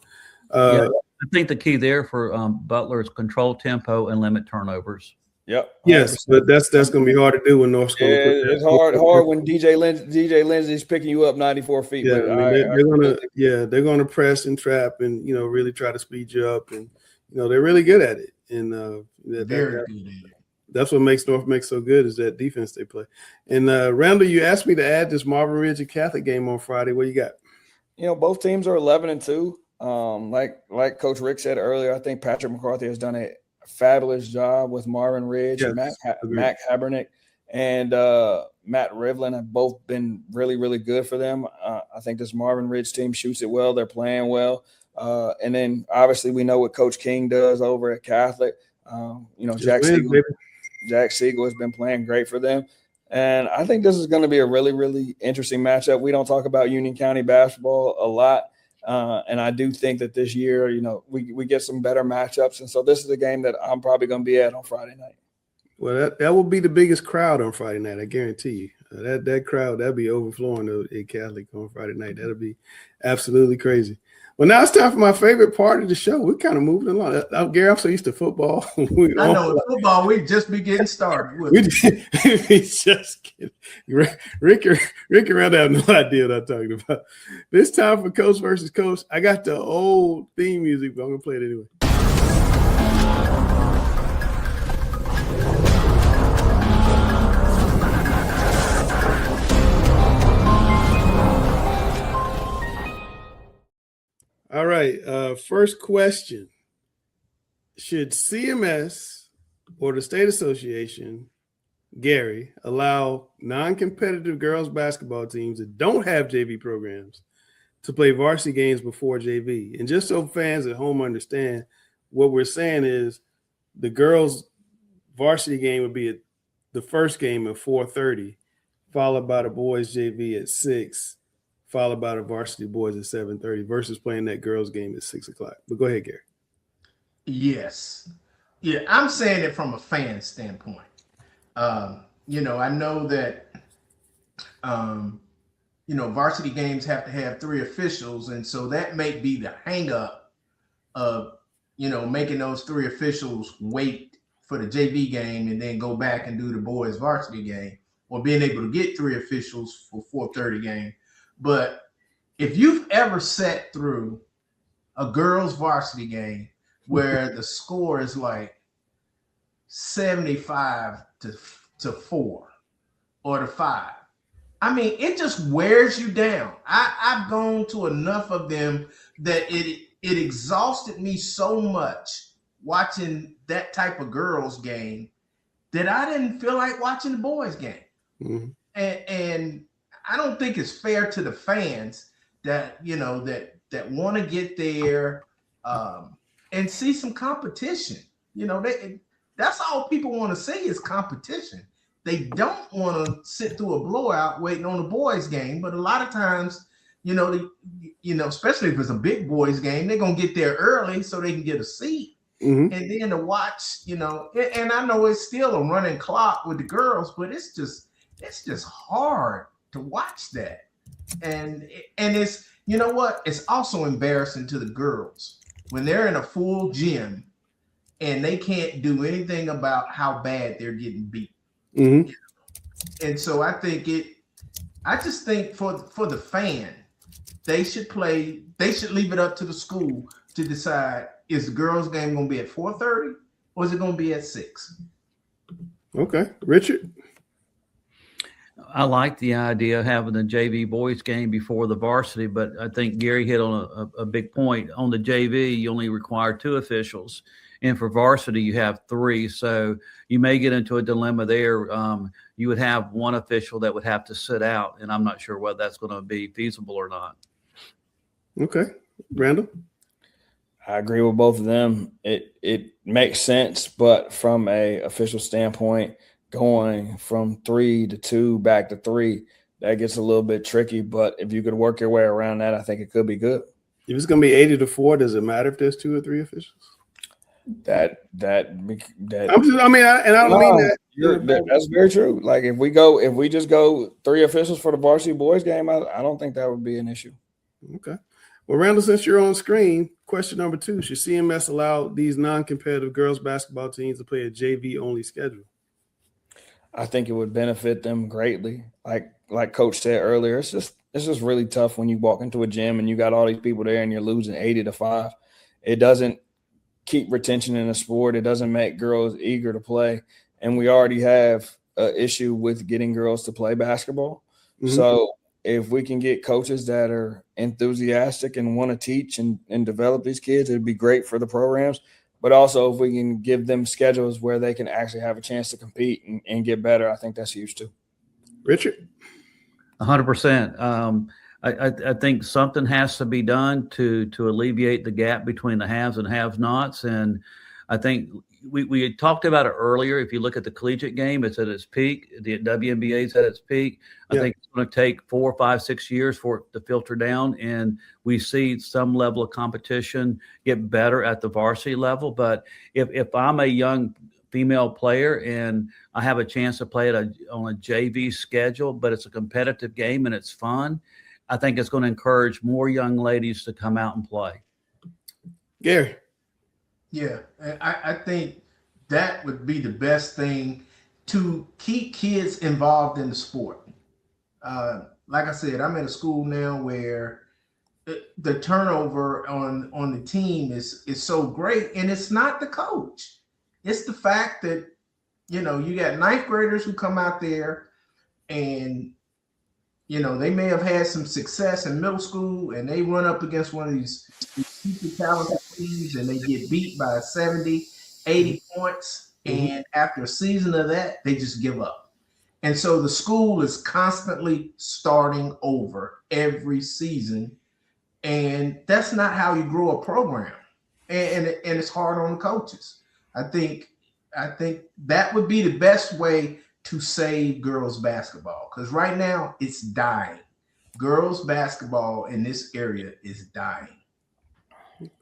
I think the key there for Butler is control tempo and limit turnovers. Yep. 100%. Yes, but that's going to be hard to do when North School. Yeah, it's hard when DJ Lindsey's picking you up 94 feet. Yeah, they're gonna press and trap and really try to speed you up, and they're really good at it. And Very good. That's what makes North Mac so good is that defense they play. And Randall, you asked me to add this Marvin Ridge and Catholic game on Friday. What you got? Both teams are 11-2. Like Coach Rick said earlier, I think Patrick McCarthy has done a fabulous job with Marvin Ridge, yes, Matt Habernick, and Matt Rivlin have both been really, really good for them. I think this Marvin Ridge team shoots it well. They're playing well. And then obviously we know what Coach King does over at Catholic. Jack Siegel has been playing great for them. And I think this is going to be a really, really interesting matchup. We don't talk about Union County basketball a lot. And I do think that this year, we get some better matchups. And so this is a game that I'm probably going to be at on Friday night. Well, that will be the biggest crowd on Friday night, I guarantee you. That crowd, that'll be overflowing at Catholic on Friday night. That'll be absolutely crazy. Well, now it's time for my favorite part of the show. We're kind of moving along. Gary, I'm so used to football. I know football. We just be getting started. We just kidding. Rick and Randall have no idea what I'm talking about. This time for Coach versus Coach. I got the old theme music, but I'm gonna play it anyway. All right. First question. Should CMS or the state association, Gary, allow non-competitive girls basketball teams that don't have JV programs to play varsity games before JV? And just so fans at home understand, what we're saying is the girls varsity game would be the first game at 4:30, followed by the boys JV at 6, followed by the varsity boys at 7:30 versus playing that girls game at 6 o'clock. But go ahead, Gary. Yes. Yeah, I'm saying it from a fan standpoint. I know that, varsity games have to have 3 officials. And so that may be the hang up of, making those 3 officials wait for the JV game and then go back and do the boys varsity game. or being able to get 3 officials for 4:30 game. But if you've ever sat through a girls varsity game where the score is like 75 to 4 or to 5, I mean, it just wears you down. I've gone to enough of them that it exhausted me so much watching that type of girls game that I didn't feel like watching the boys game. Mm-hmm. And I don't think it's fair to the fans that, you know, that want to get there and see some competition. You know, that's all people want to see is competition. They don't want to sit through a blowout waiting on the boys game. But a lot of times, you know, especially if it's a big boys game, they're going to get there early so they can get a seat. Mm-hmm. And then to watch, you know, and I know it's still a running clock with the girls, but it's just hard to watch that. And it's, you know what? It's also embarrassing to the girls when they're in a full gym and they can't do anything about how bad they're getting beat. Mm-hmm. And so I just think for the fan, they should leave it up to the school to decide, is the girls' game going to be at 4:30 or is it going to be at 6? Okay. Richard? I like the idea of having the JV boys game before the varsity, but I think Gary hit on a big point. On the JV, you only require 2 officials. And for varsity, you have 3. So you may get into a dilemma there. You would have 1 official that would have to sit out, and I'm not sure whether that's going to be feasible or not. Okay. Randall? I agree with both of them. It makes sense, but from a official standpoint, going from 3 to 2 back to 3, that gets a little bit tricky. But if you could work your way around that, I think it could be good. If it's going to be 80 to 4, does it matter if there's 2 or 3 officials? I don't mean that. That's very true. Like if we just go 3 officials for the varsity boys game, I don't think that would be an issue. Okay. Well, Randall, since you're on screen, question number 2: should CMS allow these non-competitive girls basketball teams to play a JV-only schedule? I think it would benefit them greatly. Like Coach said earlier, it's just really tough when you walk into a gym and you got all these people there and you're losing 80 to 5. It doesn't keep retention in the sport. It doesn't make girls eager to play. And we already have an issue with getting girls to play basketball. Mm-hmm. So if we can get coaches that are enthusiastic and want to teach and develop these kids, it'd be great for the programs. But also if we can give them schedules where they can actually have a chance to compete and get better, I think that's huge too. Richard? 100%. I think something has to be done to alleviate the gap between the haves and have-nots. And I think we had talked about it earlier. If you look at the collegiate game, it's at its peak. The WNBA is at its peak. I think it's going to take 4, 5, 6 years for it to filter down. And we see some level of competition get better at the varsity level. But if I'm a young female player and I have a chance to play on a JV schedule, but it's a competitive game and it's fun, I think it's going to encourage more young ladies to come out and play. Gary? Yeah, I think that would be the best thing to keep kids involved in the sport. Like I said, I'm at a school now where the turnover on the team is so great, and it's not the coach. It's the fact that, you know, you got 9th graders who come out there and, you know, they may have had some success in middle school and they run up against one of these super talented teams and they get beat by 70, 80 points. And after a season of that, they just give up. And so the school is constantly starting over every season. And that's not how you grow a program. And it's hard on the coaches. I think that would be the best way to save girls basketball, because right now it's dying. Girls basketball in this area is dying.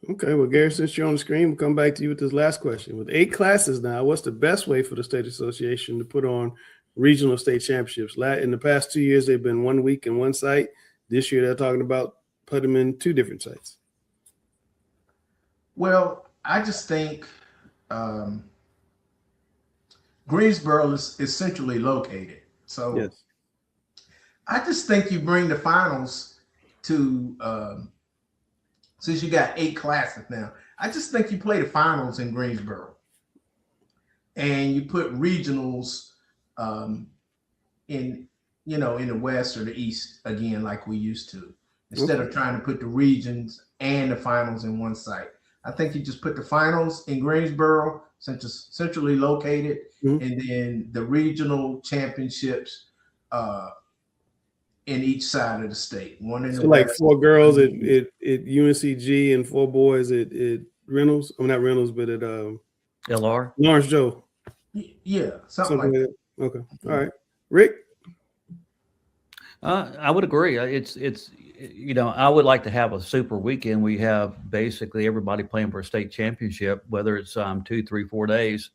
Okay, well, Gary, since you're on the screen, we'll come back to you with this last question. With 8 classes now, what's the best way for the state association to put on regional state championships? In the past 2 years, they've been 1 week in one site. This year, they're talking about putting them in 2 different sites. Well, I just think Greensboro is centrally located. So yes. I just think you bring the finals to since you got 8 classes now. I just think you play the finals in Greensboro, and you put regionals in in the west or the east again, like we used to, instead of trying to put the regions and the finals in one site. I think you just put the finals in Greensboro, since it's centrally located, and then the regional championships in each side of the state. One in the like west, 4 girls at UNCG and 4 boys at Reynolds. I'm not Reynolds, but at LR. Lawrence Joe. Yeah, something like that. Okay, all right, Rick. I would agree. It's I would like to have a super weekend. We have basically everybody playing for a state championship, whether it's 2, 3, 4 days.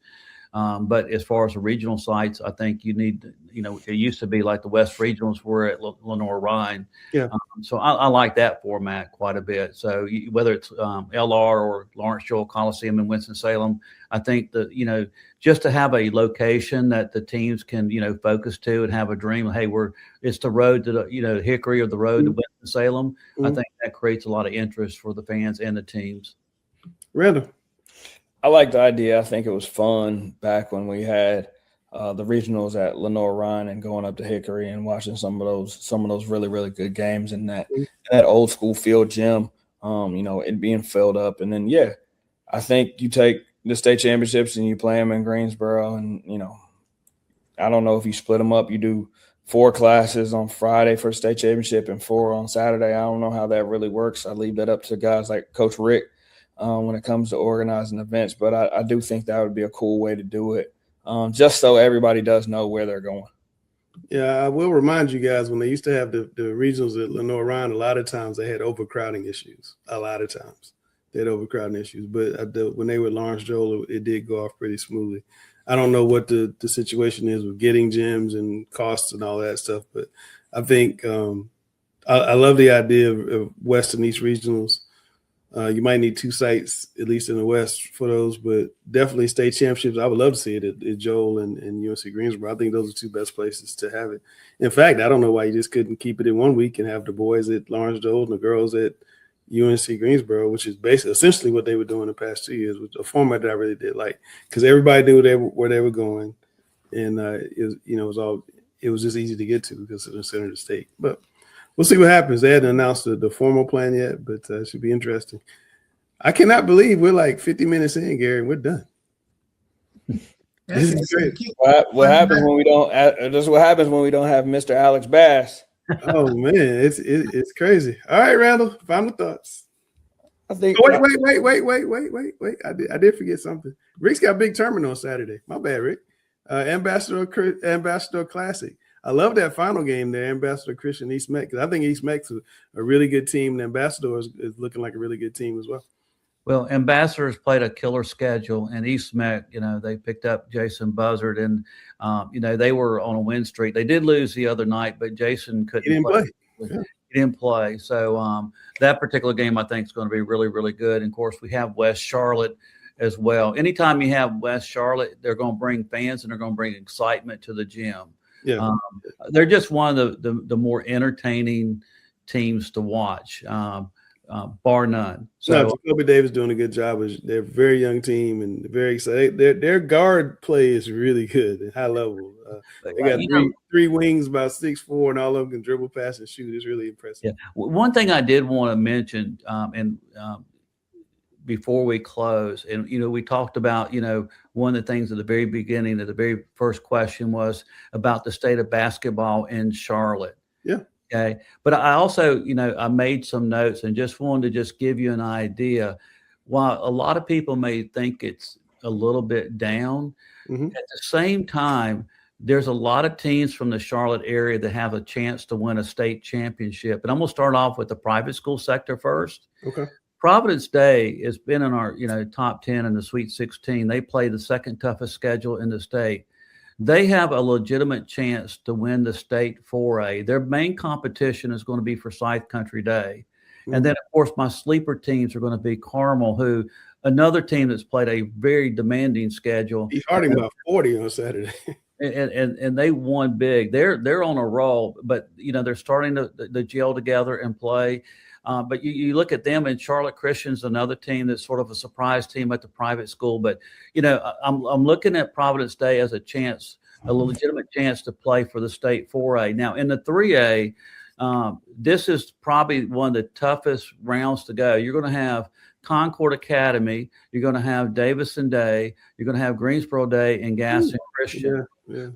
But as far as the regional sites, I think you need, it used to be like the West Regionals were at Lenore-Rhine. Yeah. So I like that format quite a bit. So whether it's LR or Lawrence Joel Coliseum in Winston-Salem, I think that, just to have a location that the teams can, focus to and have a dream. Hey, it's the road to, Hickory or the road to Winston-Salem. I think that creates a lot of interest for the fans and the teams. Randall. I like the idea. I think it was fun back when we had the regionals at Lenore-Rhine and going up to Hickory and watching some of those really, really good games in that old school field gym. It being filled up, and then I think you take the state championships and you play them in Greensboro, and I don't know if you split them up. You do 4 classes on Friday for state championship and 4 on Saturday. I don't know how that really works. I leave that up to guys like Coach Rick. When it comes to organizing events, but I do think that would be a cool way to do it, just so everybody does know where they're going. Yeah, I will remind you guys, when they used to have the regionals at Lenore-Rhine, a lot of times they had overcrowding issues. A lot of times they had overcrowding issues, but when they were at Lawrence Joel, it did go off pretty smoothly. I don't know what the situation is with getting gyms and costs and all that stuff, but I think I love the idea of West and East regionals. You might need 2 sites, at least in the West, for those, but definitely state championships. I would love to see it at Joel and UNC Greensboro. I think those are 2 best places to have it. In fact, I don't know why you just couldn't keep it in one week and have the boys at Lawrence Joel and the girls at UNC Greensboro, which is basically essentially what they were doing the past 2 years, with a format that I really did like, because everybody knew where they were going, and it was just easy to get to because it was center of the state. But we'll see what happens. They hadn't announced the formal plan yet, but it should be interesting. I cannot believe we're like 50 minutes in, Gary, and we're done. This is great. What happens when we don't? This is what happens when we don't have Mr. Alex Bass. Oh man, it's crazy. All right, Randall, final thoughts. I think. Oh, wait! I did forget something. Rick's got a big tournament on Saturday. My bad, Rick. Ambassador Classic. I love that final game there, Ambassador Christian East Meck, because I think East Meck's a really good team, and Ambassador is looking like a really good team as well. Well, Ambassadors played a killer schedule, and East Meck, they picked up Jason Buzzard, and they were on a win streak. They did lose the other night, but Jason couldn't. He didn't play. Yeah. He didn't play, so that particular game I think is going to be really, really good. And of course, we have West Charlotte as well. Anytime you have West Charlotte, they're going to bring fans and they're going to bring excitement to the gym. Yeah, they're just one of the more entertaining teams to watch, bar none. So Jacoby Davis doing a good job. They're a very young team and very excited. Their guard play is really good at high level. They got three wings, about 6'4", and all of them can dribble, pass, and shoot. It's really impressive. Yeah. One thing I did want to mention, before we close, and we talked about one of the things at the very beginning, the very first question was about the state of basketball in Charlotte. Yeah. Okay. But I also, I made some notes and just wanted to just give you an idea. While a lot of people may think it's a little bit down, at the same time, there's a lot of teams from the Charlotte area that have a chance to win a state championship. And I'm going to start off with the private school sector first. Okay. Providence Day has been in our, top 10 in the Sweet 16. They play the second toughest schedule in the state. They have a legitimate chance to win the state 4A. Their main competition is going to be for Forsyth Country Day. And then, of course, my sleeper teams are going to be Carmel, who another team that's played a very demanding schedule. He's harding about 40 on Saturday. and they won big. They're on a roll, but they're starting to gel together and play. But you look at them, and Charlotte Christian's another team that's sort of a surprise team at the private school. But I'm looking at Providence Day as a legitimate chance to play for the state 4A. Now in the 3A, this is probably one of the toughest rounds to go. You're going to have Concord Academy, you're going to have Davison Day, you're going to have Greensboro Day, and Gaston Christian. Yeah.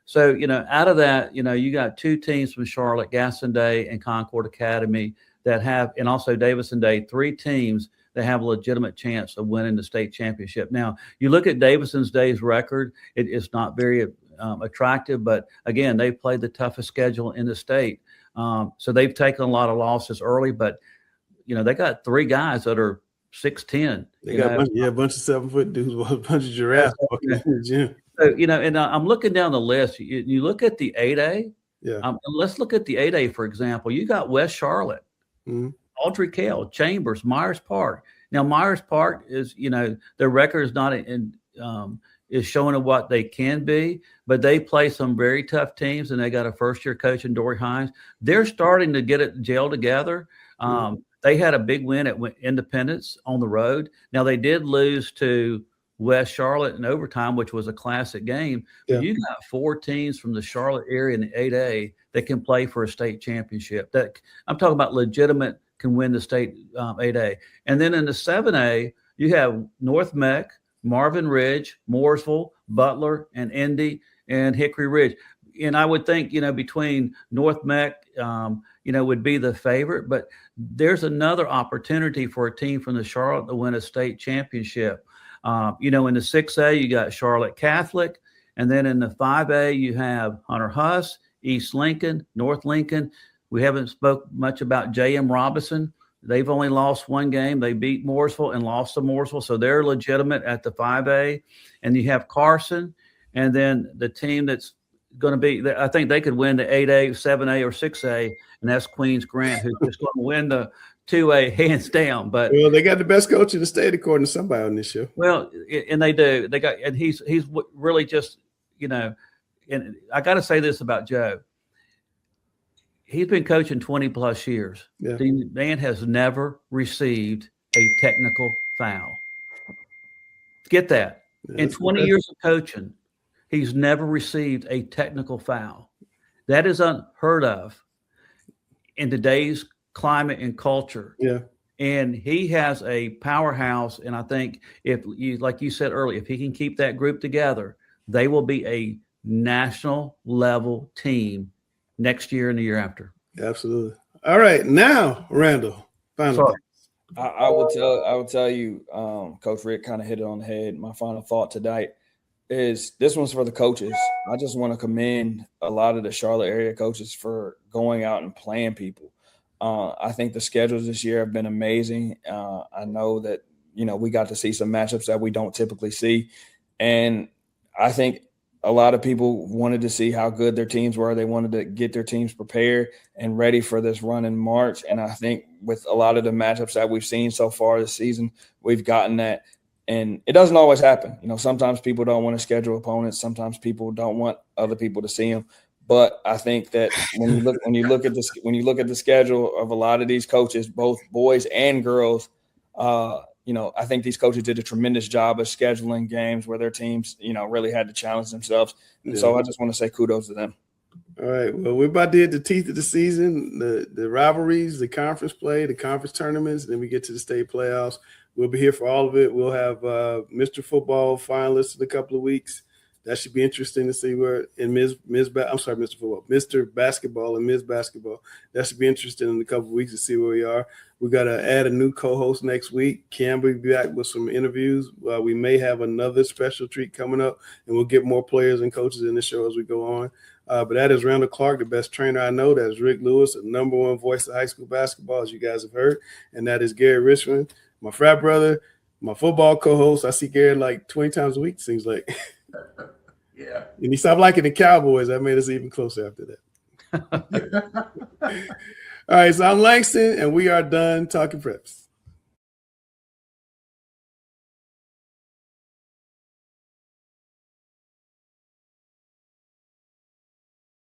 So out of that, you got two teams from Charlotte, Gaston Day and Concord Academy, that have, and also Davison Day, three teams that have a legitimate chance of winning the state championship. Now, you look at Davison Day's record; it is not very attractive, but again, they played the toughest schedule in the state, so they've taken a lot of losses early. But they got three guys that are 6'10". They got a bunch of 7-foot dudes, a bunch of giraffes walking in the gym. So and I'm looking down the list. You look at the 8A. Yeah. And let's look at the 8A, for example. You got West Charlotte, Audrey Kell, Chambers, Myers Park. Now Myers Park is, their record is not is showing what they can be, but they play some very tough teams, and they got a first-year coach in Dory Hines. They're starting to get it gel together. They had a big win at Independence on the road. Now they did lose to West Charlotte in overtime, which was a classic game. But you got four teams from the Charlotte area in the 8A that can play for a state championship. That I'm talking about legitimate can win the state 8A. And then in the 7A, you have North Meck, Marvin Ridge, Mooresville, Butler, and Indy, and Hickory Ridge. And I would think, between North Meck, would be the favorite. But there's another opportunity for a team from the Charlotte to win a state championship. In the 6A, you got Charlotte Catholic. And then in the 5A, you have Hunter Huss, East Lincoln, North Lincoln. We haven't spoke much about J.M. Robinson. They've only lost one game. They beat Mooresville and lost to Mooresville, so they're legitimate at the 5A. And you have Carson, and then the team that's going to be, I think they could win the 8A, 7A, or 6A, and that's Queens Grant, who's just going to win the 2A hands down. But they got the best coach in the state, according to somebody on this show. Well, and they do. They got, and he's really just, and I got to say this about Joe. He's been coaching 20 plus years. Yeah. The man has never received a technical foul. Get that. Yeah, in 20 years of coaching, he's never received a technical foul. That is unheard of in today's climate and culture. Yeah. And he has a powerhouse. And I think like you said earlier, if he can keep that group together, they will be a national level team next year and the year after. Absolutely. All right, now Randall. Final. I will tell you, Coach Rick kind of hit it on the head. My final thought tonight is this one's for the coaches. I just want to commend a lot of the Charlotte area coaches for going out and playing people. I think the schedules this year have been amazing. I know that we got to see some matchups that we don't typically see, and I think a lot of people wanted to see how good their teams were. They wanted to get their teams prepared and ready for this run in March. And I think with a lot of the matchups that we've seen so far this season, we've gotten that. And it doesn't always happen. Sometimes people don't want to schedule opponents. Sometimes people don't want other people to see them. But I think that when you look at the schedule of a lot of these coaches, both boys and girls, I think these coaches did a tremendous job of scheduling games where their teams, really had to challenge themselves. And so I just want to say kudos to them. All right. Well, we're about to hit the teeth of the season, the rivalries, the conference play, the conference tournaments. Then we get to the state playoffs. We'll be here for all of it. We'll have Mr. Football finalists in a couple of weeks. That should be interesting to see where in Mr. Basketball and Ms. Basketball. That should be interesting in a couple of weeks to see where we are. We got to add a new co-host next week. Cam will be back with some interviews. We may have another special treat coming up, and we'll get more players and coaches in the show as we go on. But that is Randall Clark, the best trainer I know. That is Rick Lewis, the number one voice of high school basketball, as you guys have heard. And that is Gary Richmond, my frat brother, my football co-host. I see Gary like 20 times a week, it seems like. Yeah. And he stopped liking the Cowboys. That made us even closer after that. All right, so I'm Langston, and we are done talking preps.